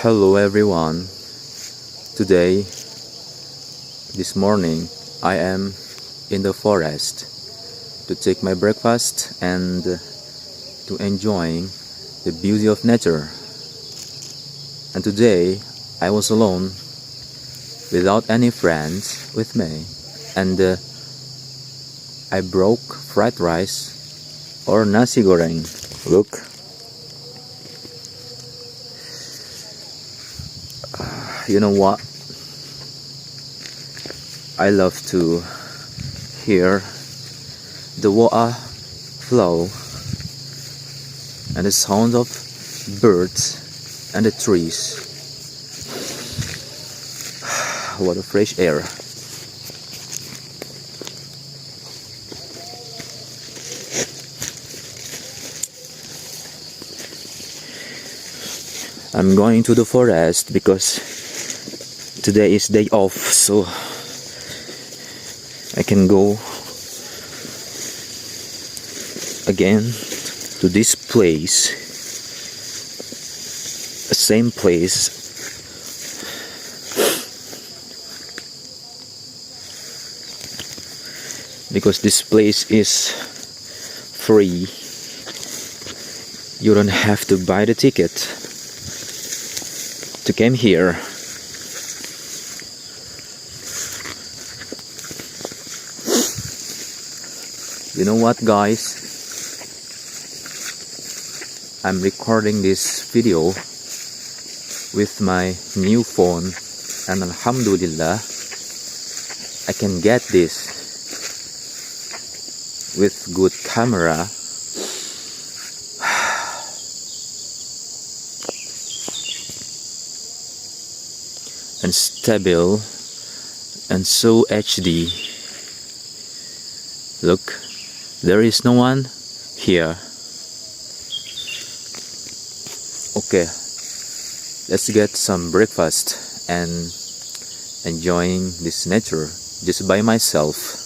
Hello everyone. Today, this morning, I am in the forest to take my breakfast and to enjoying the beauty of nature. And today, I was alone without any friends with me, and I broke fried rice or nasi goreng. Look. You know what? I love to hear the water flow and the sound of birds and the trees. What a fresh air. I'm going to the forest because today is day off, so I can go again to this place, the same place because this place is free. You don't have to buy the ticket to come here. You know what, guys? I'm recording this video with my new phone, and Alhamdulillah, I can get this with good camera. And stable and so HD. Look, there is no one here. Okay, let's get some breakfast and enjoying this nature just by myself.